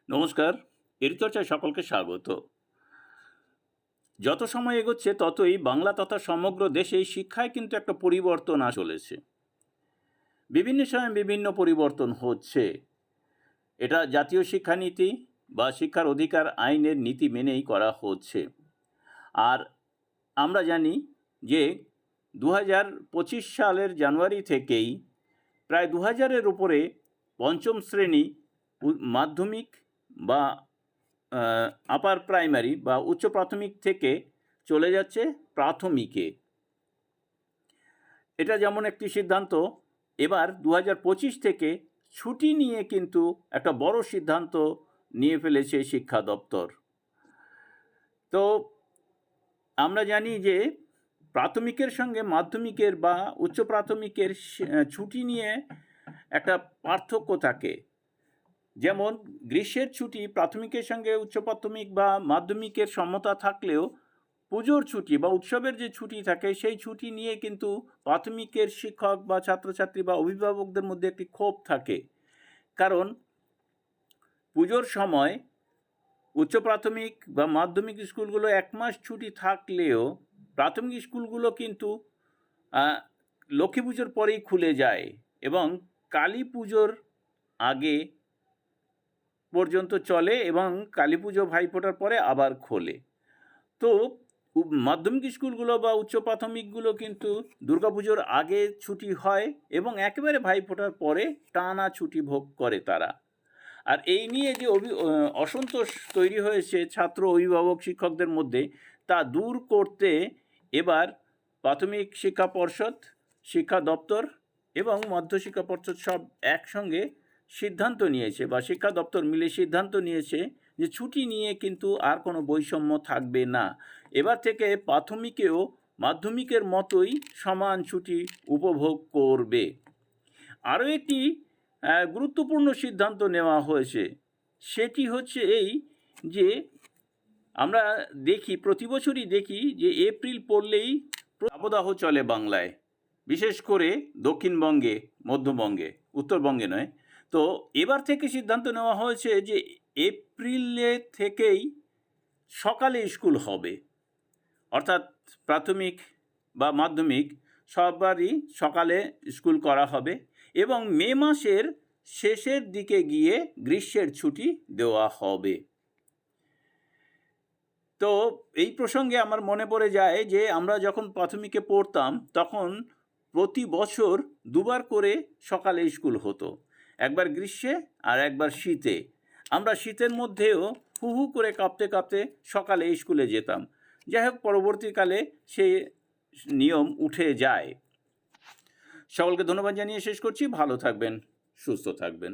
নমস্কার। এরিচর্চায় সকলকে স্বাগত। যত সময় এগোচ্ছে ততই বাংলা তথা সমগ্র দেশেই শিক্ষায় কিন্তু একটা পরিবর্তন চলেছে। বিভিন্ন সময়ে বিভিন্ন পরিবর্তন হচ্ছে। এটা জাতীয় শিক্ষানীতি বা শিক্ষার অধিকার আইনের নীতি মেনেই করা হচ্ছে। আর আমরা জানি যে 2025 সালের জানুয়ারি থেকেই প্রায় 2000-এর উপরে পঞ্চম শ্রেণী মাধ্যমিক বা আপার প্রাইমারি বা উচ্চ প্রাথমিক থেকে চলে যাচ্ছে প্রাথমিকে। এটা যেমন একটি সিদ্ধান্ত। এবার 2025 থেকে ছুটি নিয়ে কিন্তু একটা বড় সিদ্ধান্ত নিয়ে ফেলেছে শিক্ষা দপ্তর। তো আমরা জানি যে প্রাথমিকের সঙ্গে মাধ্যমিকের বা উচ্চ প্রাথমিকের ছুটি নিয়ে একটা পার্থক্য থাকে। যেমন গ্রীষ্মের ছুটি প্রাথমিকের সঙ্গে উচ্চ প্রাথমিক বা মাধ্যমিকের সমতা থাকলেও পুজোর ছুটি বা উৎসবের যে ছুটি থাকে সেই ছুটি নিয়ে কিন্তু প্রাথমিকের শিক্ষক বা ছাত্রছাত্রী বা অভিভাবকদের মধ্যে একটি ক্ষোভ থাকে। কারণ পুজোর সময় উচ্চ প্রাথমিক বা মাধ্যমিক স্কুলগুলো 1 মাস ছুটি থাকলেও প্রাথমিক স্কুলগুলো কিন্তু লক্ষ্মী পুজোর পরেই খুলে যায় এবং কালী পুজোর আগে পর্যন্ত চলে এবং কালী পুজো ভাইফোঁটার পরে আবার খোলে। তো মাধ্যমিক স্কুলগুলো বা উচ্চ প্রাথমিকগুলো কিন্তু দুর্গাপুজোর আগে ছুটি হয় এবং একেবারে ভাইফোঁটার পরে টানা ছুটি ভোগ করে তারা। আর এই নিয়ে যে অসন্তোষ তৈরি হয়েছে ছাত্র অভিভাবক শিক্ষকদের মধ্যে, তা দূর করতে এবার প্রাথমিক শিক্ষা পর্ষদ, শিক্ষা দপ্তর এবং মধ্যশিক্ষা পর্ষদ সব একসঙ্গে সিদ্ধান্ত নিয়েছে বা শিক্ষা দপ্তর মিলে সিদ্ধান্ত নিয়েছে যে ছুটি নিয়ে কিন্তু আর কোনো বৈষম্য থাকবে না। এবার থেকে প্রাথমিকেও মাধ্যমিকের মতোই সমান ছুটি উপভোগ করবে। আরও একটি গুরুত্বপূর্ণ সিদ্ধান্ত নেওয়া হয়েছে, সেটি হচ্ছে এই যে আমরা দেখি প্রতি বছরই দেখি যে এপ্রিল পড়লেই দাবদাহ চলে বাংলায়, বিশেষ করে দক্ষিণবঙ্গে, মধ্যবঙ্গে, উত্তরবঙ্গে নয়। তো এবার থেকে সিদ্ধান্ত নেওয়া হয়েছে যে এপ্রিলে থেকেই সকালে স্কুল হবে, অর্থাৎ প্রাথমিক বা মাধ্যমিক সবারই সকালে স্কুল করা হবে এবং মে মাসের শেষের দিকে গিয়ে গ্রীষ্মের ছুটি দেওয়া হবে। তো এই প্রসঙ্গে আমার মনে পড়ে যায় যে আমরা যখন প্রাথমিকে পড়তাম তখন প্রতি বছর 2 বার করে সকালে স্কুল হতো, একবার গ্রীষ্মে আর একবার শীতে। আমরা শীতের মধ্যেও হু হু করে কাঁপতে কাঁপতে সকালে স্কুলে যেতাম। যাই হোক, পরবর্তীকালে সে নিয়ম উঠে যায়। সকলকে ধন্যবাদ জানিয়ে শেষ করছি। ভালো থাকবেন, সুস্থ থাকবেন।